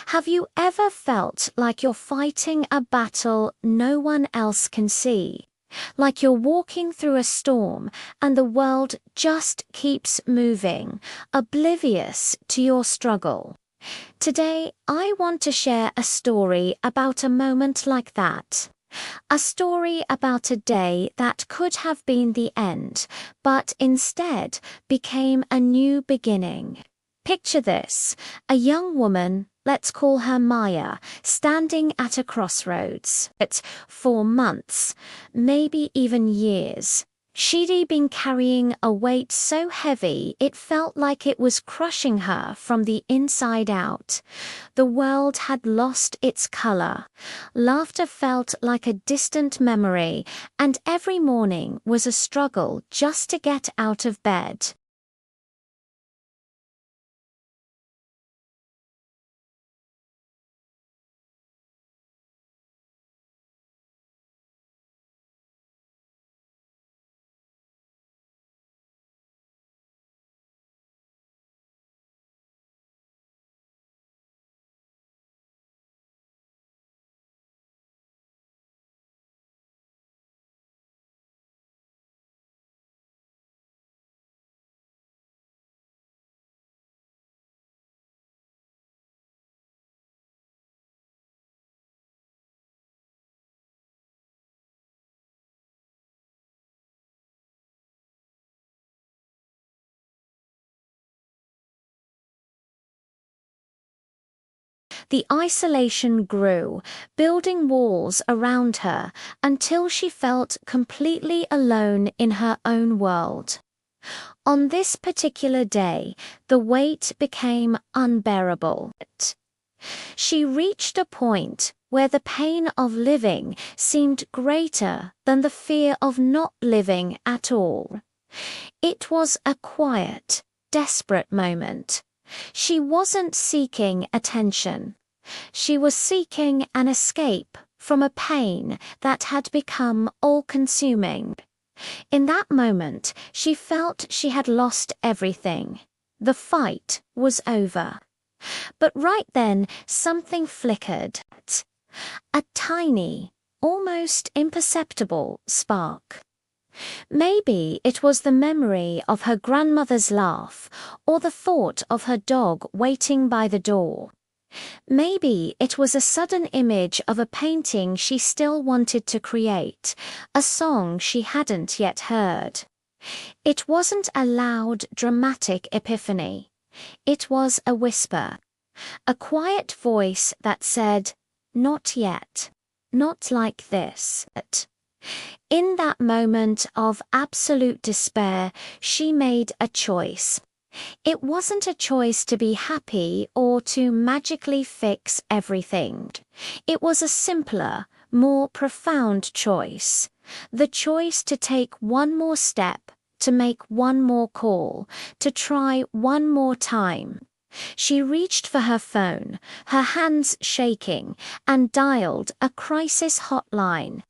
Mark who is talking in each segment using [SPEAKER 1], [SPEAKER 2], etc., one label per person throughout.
[SPEAKER 1] Have you ever felt like you're fighting a battle no one else can see? Like you're walking through a storm and the world just keeps moving, oblivious to your struggle. Today, I want to share a story about a moment like that. A story about a day that could have been the end, but instead became a new beginning. Picture this: a young woman, let's call her Maya, standing at a crossroads. For months, maybe even years, she'd been carrying a weight so heavy it felt like it was crushing her from the inside out. The world had lost its color. Laughter felt like a distant memory, and every morning was a struggle just to get out of bed. The isolation grew, building walls around her until she felt completely alone in her own world. On this particular day, the weight became unbearable. She reached a point where the pain of living seemed greater than the fear of not living at all. It was a quiet, desperate moment. She wasn't seeking attention. She was seeking an escape from a pain that had become all-consuming. In that moment, she felt she had lost everything. The fight was over. But right then, something flickered. A tiny, almost imperceptible spark. Maybe it was the memory of her grandmother's laugh, or the thought of her dog waiting by the door. Maybe it was a sudden image of a painting she still wanted to create, a song she hadn't yet heard. It wasn't a loud, dramatic epiphany. It was a whisper, a quiet voice that said, "Not yet, not like this." In that moment of absolute despair, she made a choice. It wasn't a choice to be happy or to magically fix everything. It was a simpler, more profound choice. The choice to take one more step, to make one more call, to try one more time. She reached for her phone, her hands shaking, and dialed a crisis hotline.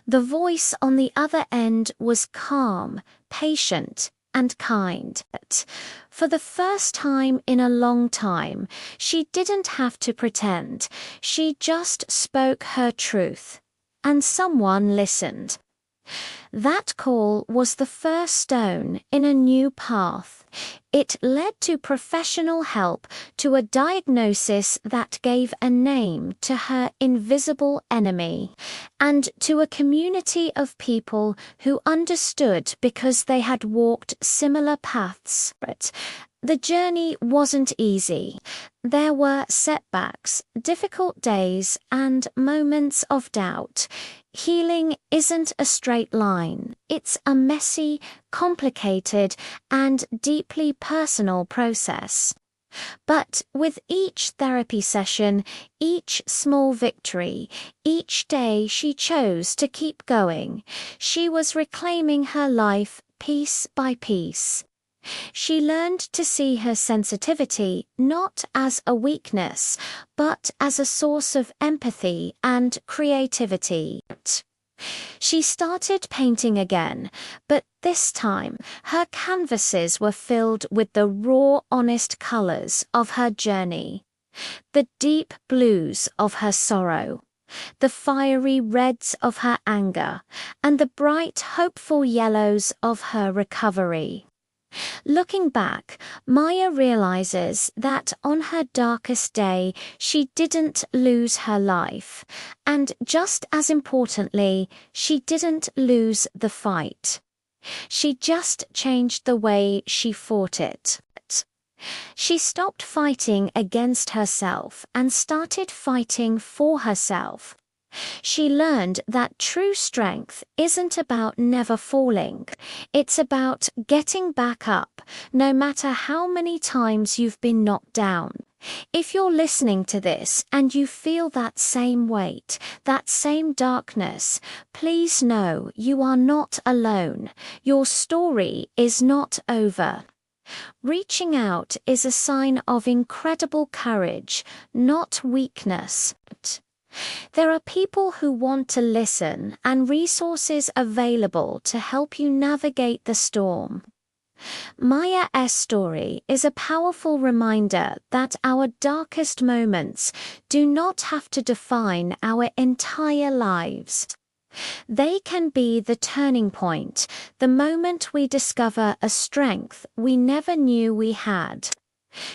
[SPEAKER 1] The voice on the other end was calm, patient, and kind. For the first time in a long time, she didn't have to pretend. She just spoke her truth. And someone listened. That call was the first stone in a new path. It led to professional help, to a diagnosis that gave a name to her invisible enemy, and to a community of people who understood because they had walked similar paths. But the journey wasn't easy. There were setbacks, difficult days, and moments of doubt. Healing isn't a straight line. It's a messy, complicated, and deeply personal process. But with each therapy session, each small victory, each day she chose to keep going, she was reclaiming her life piece by piece. She learned to see her sensitivity not as a weakness, but as a source of empathy and creativity. She started painting again, but this time her canvases were filled with the raw, honest colors of her journey. The deep blues of her sorrow, the fiery reds of her anger, and the bright, hopeful yellows of her recovery. Looking back, Maya realizes that on her darkest day, she didn't lose her life, and just as importantly, she didn't lose the fight. She just changed the way she fought it. She stopped fighting against herself and started fighting for herself. She learned that true strength isn't about never falling. It's about getting back up, no matter how many times you've been knocked down. If you're listening to this and you feel that same weight, that same darkness, please know you are not alone. Your story is not over. Reaching out is a sign of incredible courage, not weakness. There are people who want to listen and resources available to help you navigate the storm. Maya's story is a powerful reminder that our darkest moments do not have to define our entire lives. They can be the turning point, the moment we discover a strength we never knew we had.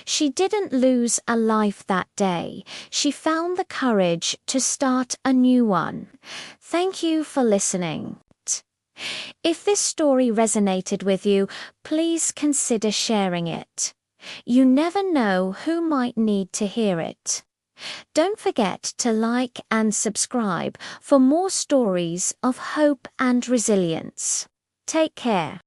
[SPEAKER 1] She didn't lose a life that day. She found the courage to start a new one. Thank you for listening. If this story resonated with you, please consider sharing it. You never know who might need to hear it. Don't forget to like and subscribe for more stories of hope and resilience. Take care.